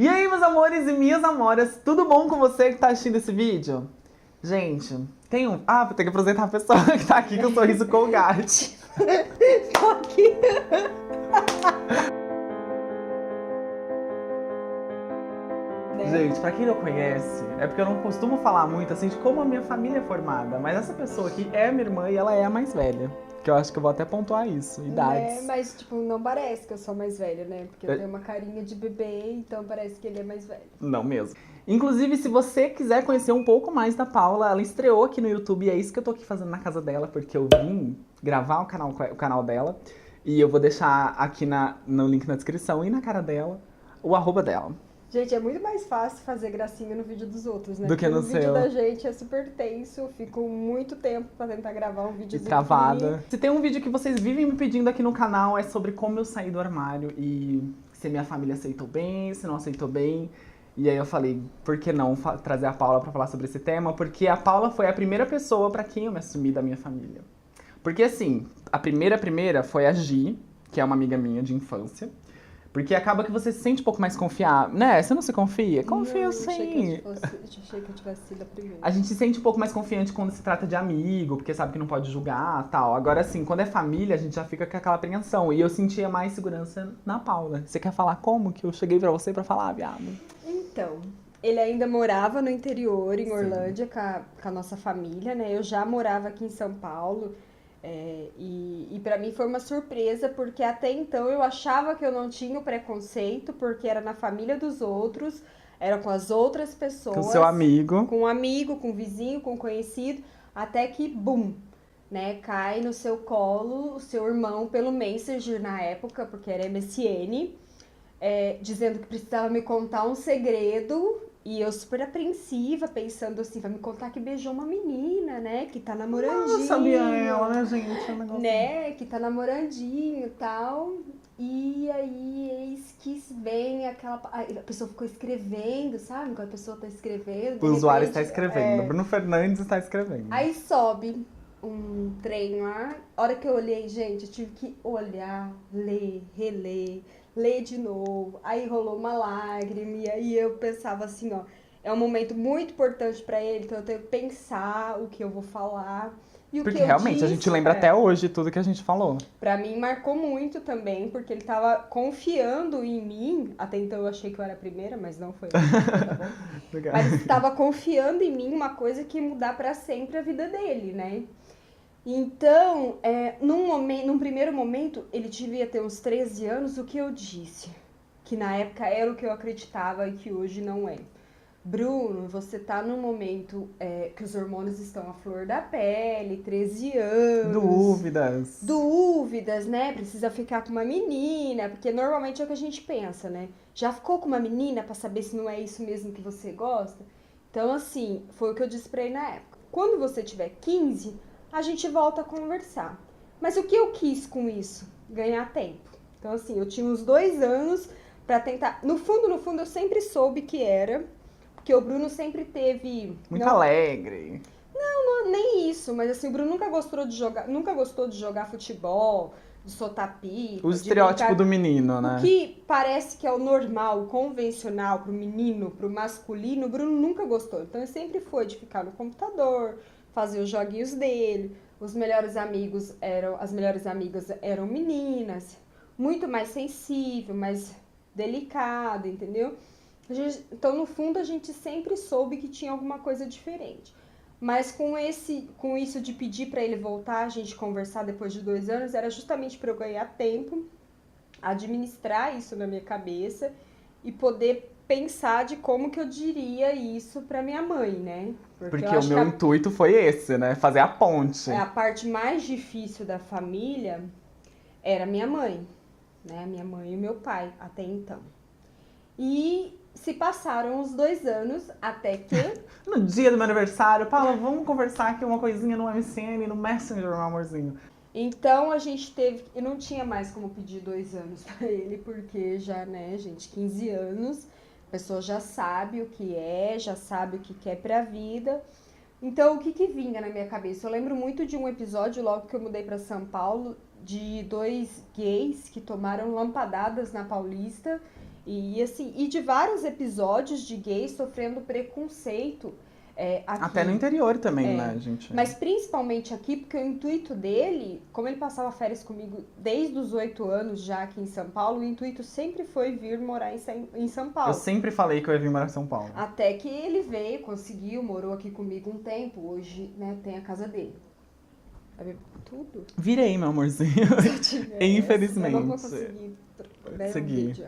E aí, meus amores e minhas amoras, tudo bom com você que tá assistindo esse vídeo? Gente, tem um... Ah, vou ter que apresentar a pessoa que tá aqui com o sorriso Colgate. Tô aqui. Gente, pra quem não conhece, é porque eu não costumo falar muito assim de como a minha família é formada, mas essa pessoa aqui é minha irmã e ela é a mais velha. Que eu acho que eu vou até pontuar isso, idades. Mas, tipo, não parece que eu sou mais velha, né? Porque eu tenho uma carinha de bebê, então parece que ele é mais velho. Não mesmo. Inclusive, se você quiser conhecer um pouco mais da Paula, ela estreou aqui no YouTube e é isso que eu tô aqui fazendo na casa dela, porque eu vim gravar o canal dela. E eu vou deixar aqui no link na descrição e na cara dela o arroba dela. Gente, é muito mais fácil fazer gracinha no vídeo dos outros, né? Do que no Porque o vídeo seu. da gente é super tenso, eu fico muito tempo pra tentar gravar um vídeo E travada. Se tem um vídeo que vocês vivem me pedindo aqui no canal, é sobre como eu saí do armário e se a minha família aceitou bem, se não aceitou bem. E aí eu falei, por que não trazer a Paula pra falar sobre esse tema? Porque a Paula foi a primeira pessoa pra quem eu me assumi da minha família. Porque assim, a primeira foi a Gi, que é uma amiga minha de infância. Porque acaba que você se sente um pouco mais confiável, né? Você não se confia? Confio sim. Achei que eu tivesse sido a primeira. A gente se sente um pouco mais confiante quando se trata de amigo, porque sabe que não pode julgar, tal. Agora, assim, quando é família, a gente já fica com aquela apreensão. E eu sentia mais segurança na Paula. Você quer falar como que eu cheguei pra você pra falar, viado? Então, ele ainda morava no interior, em Sim. Orlândia, com a nossa família, né? Eu já morava aqui em São Paulo. E para mim foi uma surpresa, porque até então eu achava que eu não tinha o preconceito, porque era na família dos outros, era com as outras pessoas. Com o seu amigo. Com um amigo, com um vizinho, com um conhecido, até que, bum, né, cai no seu colo o seu irmão pelo Messenger na época, porque era MSN, dizendo que precisava me contar um segredo. E eu super apreensiva, pensando assim, vai me contar que beijou uma menina, né? Que tá namorandinho. Não sabia ela, né, gente? É um negócio... Né? Que tá namorandinho e tal. E aí, eis que vem aquela... A pessoa ficou escrevendo, sabe? Quando a pessoa tá escrevendo. O usuário está escrevendo. Bruno Fernandes está escrevendo. Aí sobe um trem lá. A hora que eu olhei, gente, eu tive que olhar, ler, reler, ler de novo. Aí rolou uma lágrima. E aí eu pensava assim, ó, é um momento muito importante pra ele, então eu tenho que pensar o que eu vou falar. E o Porque que eu realmente disse, a gente lembra até hoje tudo que a gente falou. Pra mim marcou muito também, porque ele tava confiando em mim. Até então eu achei que eu era a primeira, mas não foi. Tá bom? Mas ele estava confiando em mim uma que ia mudar pra sempre a vida dele, né? Então, num primeiro momento, ele devia ter uns 13 anos, o que eu disse? Que na época era o que eu acreditava e que hoje não é. Bruno, você tá num momento que os hormônios estão à flor da pele, 13 anos. Dúvidas, né? Precisa ficar com uma menina, porque normalmente é o que a gente pensa, né? Já ficou com uma menina pra saber se não é isso mesmo que você gosta? Então, assim, foi o que eu disse pra ele na época. Quando você tiver 15, a gente volta a conversar. Mas o que eu quis com isso? Ganhar tempo. Então, assim, eu tinha uns 2 anos pra tentar... No fundo, eu sempre soube que era... Porque o Bruno sempre teve... Muito alegre. Não, nem isso, mas assim, o Bruno nunca gostou de jogar futebol, de soltar pipa. O estereótipo do menino, né? O que parece que é o normal, o convencional pro menino, pro masculino, o Bruno nunca gostou. Então ele sempre foi de ficar no computador, fazer os joguinhos dele. As melhores amigas eram meninas, muito mais sensível, mais delicado, entendeu? Então, no fundo, a gente sempre soube que tinha alguma coisa diferente. Mas com isso de pedir para ele voltar, a gente conversar depois de 2 anos, era justamente para eu ganhar tempo, administrar isso na minha cabeça e poder pensar de como que eu diria isso para minha mãe, né? Porque o meu intuito foi esse, né? Fazer a ponte. A parte mais difícil da família era minha mãe, né? Minha mãe e o meu pai, até então. E se passaram os 2 anos até que... No dia do meu aniversário, Paula, vamos conversar aqui uma coisinha no MSN, no Messenger, meu amorzinho. Então a gente teve... Eu não tinha mais como pedir 2 anos pra ele, porque já, né, gente, 15 anos, a pessoa já sabe o que é, já sabe o que quer pra vida. Então o que vinha na minha cabeça? Eu lembro muito de um episódio, logo que eu mudei pra São Paulo, de 2 gays que tomaram lampadadas na Paulista E assim, e de vários episódios de gays sofrendo preconceito aqui. Até no interior também, né, gente? Mas principalmente aqui, porque o intuito dele, como ele passava férias comigo desde os 8 anos já aqui em São Paulo, o intuito sempre foi vir morar em São Paulo. Eu sempre falei que eu ia vir morar em São Paulo. Até que ele veio, conseguiu, morou aqui comigo um tempo. Hoje, né, tem a casa dele. Vai ver tudo? Virei, meu amorzinho. Infelizmente. Eu não vou conseguir seguir. um vídeo.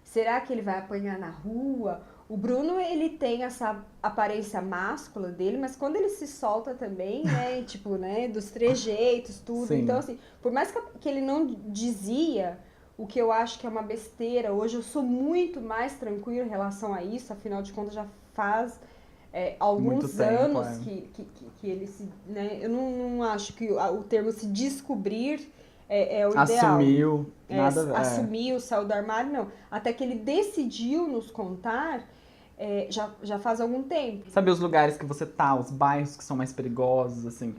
Será que ele vai apanhar na rua? O Bruno, ele tem essa aparência máscula dele, mas quando ele se solta também, né, tipo, né, dos trejeitos, tudo. Sim. Então, assim, por mais que ele não dizia o que eu acho que é uma besteira, hoje eu sou muito mais tranquila em relação a isso, afinal de contas já faz alguns tempo, anos que ele se, né, eu não acho que o termo se descobrir é o ideal. Assumiu, nada... Assumiu, saiu do armário, não. Até que ele decidiu nos contar... já faz algum tempo. Sabe os lugares que você tá, os bairros que são mais perigosos, assim.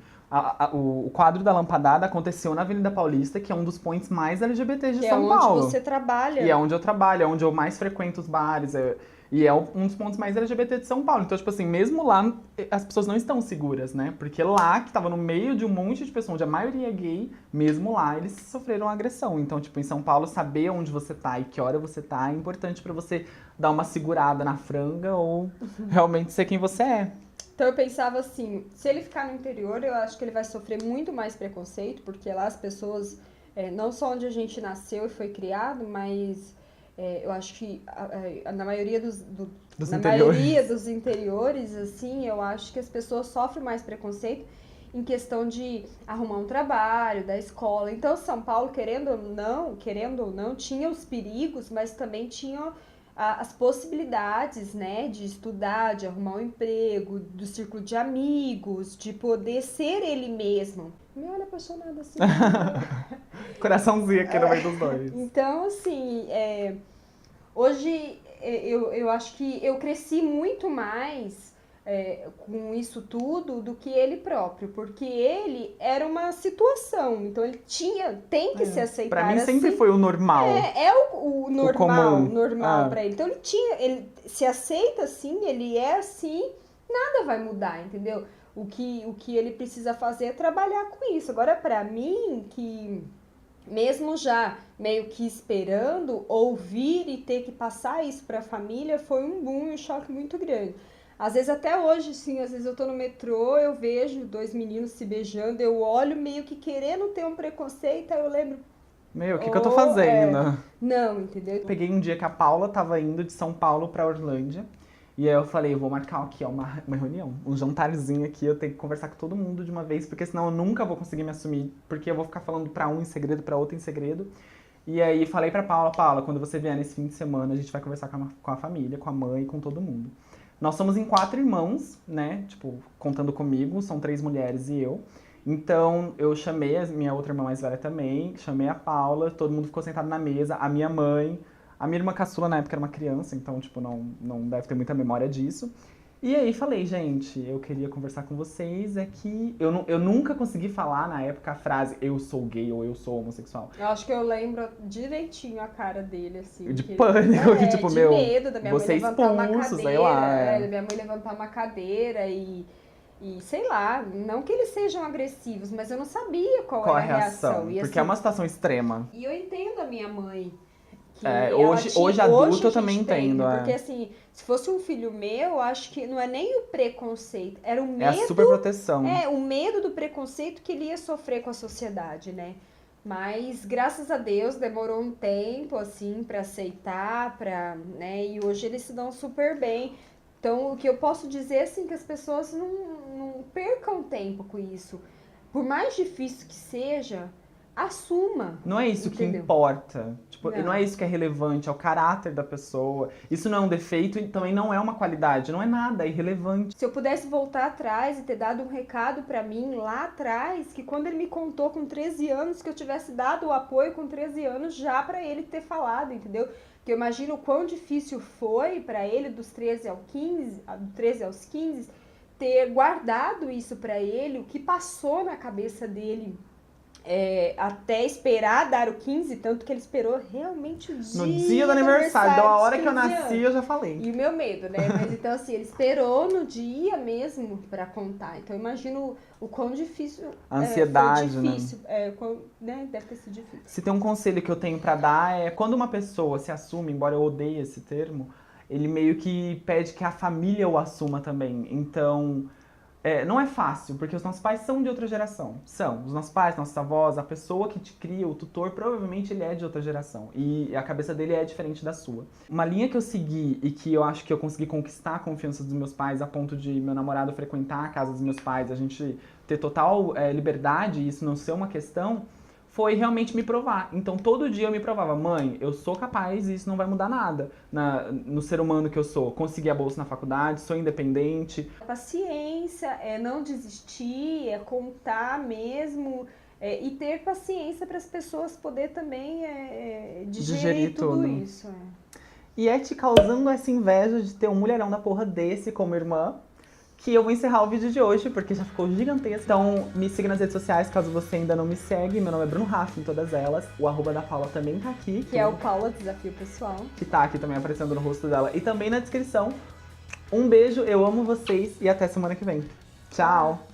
O quadro da Lampadada aconteceu na Avenida Paulista, que é um dos pontos mais LGBTs de São Paulo. É onde você trabalha. E é onde eu trabalho, é onde eu mais frequento os bares. E é um dos pontos mais LGBT de São Paulo. Então, tipo assim, mesmo lá, as pessoas não estão seguras, né? Porque lá, que tava no meio de um monte de pessoas, onde a maioria é gay, mesmo lá, eles sofreram agressão. Então, tipo, em São Paulo, saber onde você tá e que hora você tá é importante pra você dar uma segurada na franga ou realmente ser quem você é. Então eu pensava assim, se ele ficar no interior, eu acho que ele vai sofrer muito mais preconceito, porque lá as pessoas, não só onde a gente nasceu e foi criado, mas eu acho que na maioria dos interiores, assim, eu acho que as pessoas sofrem mais preconceito em questão de arrumar um trabalho, da escola. Então São Paulo, querendo ou não, tinha os perigos, mas também tinha as possibilidades, né, de estudar, de arrumar um emprego, do círculo de amigos, de poder ser ele mesmo. Me olha apaixonada assim. Coraçãozinho aqui no meio dos dois. Então, assim, hoje eu acho que eu cresci muito mais com isso tudo do que ele próprio, porque ele era uma situação, então ele tem que se aceitar. Pra mim assim. sempre foi o normal. O normal, comum. pra ele. Então ele se aceita assim, ele é assim, nada vai mudar, entendeu? O que ele precisa fazer é trabalhar com isso. Agora, pra mim, que mesmo já meio que esperando ouvir e ter que passar isso pra família, foi um boom e um choque muito grande. Às vezes até hoje, sim, às vezes eu tô no metrô, eu vejo 2 meninos se beijando, eu olho meio que querendo ter um preconceito, aí eu lembro... Meu, o que eu tô fazendo? Não, entendeu? Eu peguei um dia que a Paula tava indo de São Paulo pra Orlândia, e aí eu falei, eu vou marcar aqui uma reunião, um jantarzinho aqui, eu tenho que conversar com todo mundo de uma vez, porque senão eu nunca vou conseguir me assumir, porque eu vou ficar falando pra um em segredo, pra outro em segredo. E aí falei pra Paula, quando você vier nesse fim de semana, a gente vai conversar com a família, com a mãe, com todo mundo. Nós somos em 4 irmãos, né? Tipo, contando comigo, são 3 mulheres e eu. Então, eu chamei a minha outra irmã mais velha também, chamei a Paula, todo mundo ficou sentado na mesa, a minha mãe, a minha irmã caçula na época era uma criança, então, tipo, não deve ter muita memória disso. E aí falei, gente, eu queria conversar com vocês, é que eu nunca consegui falar na época a frase eu sou gay ou eu sou homossexual. Eu acho que eu lembro direitinho a cara dele, assim. De pânico, que tipo, de meu, medo da minha mãe levantar uma expulso, cadeira. sei lá. Da minha mãe levantar uma cadeira e sei lá, não que eles sejam agressivos, mas eu não sabia qual era a reação. E, porque é uma situação extrema. E eu entendo a minha mãe. Hoje adulto eu também entendo. Porque assim, se fosse um filho meu, eu acho que não é nem o preconceito, era o medo. É a superproteção. O medo do preconceito que ele ia sofrer com a sociedade, né? Mas, graças a Deus, demorou um tempo, assim, pra aceitar, né? E hoje eles se dão super bem. Então, o que eu posso dizer, assim, que as pessoas não percam tempo com isso. Por mais difícil que seja, assuma. Não é isso, entendeu? Que importa. Tipo, não é isso que é relevante, é o caráter da pessoa. Isso não é um defeito e também não é uma qualidade, não é nada, é irrelevante. Se eu pudesse voltar atrás e ter dado um recado pra mim lá atrás, que quando ele me contou com 13 anos, que eu tivesse dado o apoio com 13 anos já pra ele ter falado, entendeu? Porque eu imagino o quão difícil foi pra ele dos 13 aos 15, ter guardado isso pra ele, o que passou na cabeça dele. até esperar dar o 15, tanto que ele esperou realmente o dia No dia do aniversário. Então, a hora dos que eu 15 nasci, anos. eu já falei. E o meu medo, né? Mas então, assim, ele esperou no dia mesmo pra contar. Então, eu imagino o quão difícil. A ansiedade, foi difícil. Né? Deve ter sido difícil. Se tem um conselho que eu tenho pra dar é quando uma pessoa se assume, embora eu odeie esse termo, ele meio que pede que a família o assuma também. Então, não é fácil, porque os nossos pais são de outra geração. São. Os nossos pais, nossos avós, a pessoa que te cria, o tutor, provavelmente ele é de outra geração. E a cabeça dele é diferente da sua. Uma linha que eu segui e que eu acho que eu consegui conquistar a confiança dos meus pais a ponto de meu namorado frequentar a casa dos meus pais, a gente ter total liberdade e isso não ser uma questão, foi realmente me provar. Então, todo dia eu me provava, mãe, eu sou capaz e isso não vai mudar nada no ser humano que eu sou. Consegui a bolsa na faculdade, sou independente. Paciência, não desistir, contar mesmo, e ter paciência para as pessoas poder também digerir tudo isso. E te causando essa inveja de ter um mulherão da porra desse como irmã, que eu vou encerrar o vídeo de hoje, porque já ficou gigantesco. Então, me siga nas redes sociais, caso você ainda não me segue. Meu nome é Bruno Raff, em todas elas. O @ da Paula também tá aqui. Que é o Paula Desafio Pessoal. Que tá aqui também aparecendo no rosto dela. E também na descrição. Um beijo, eu amo vocês e até semana que vem. Tchau!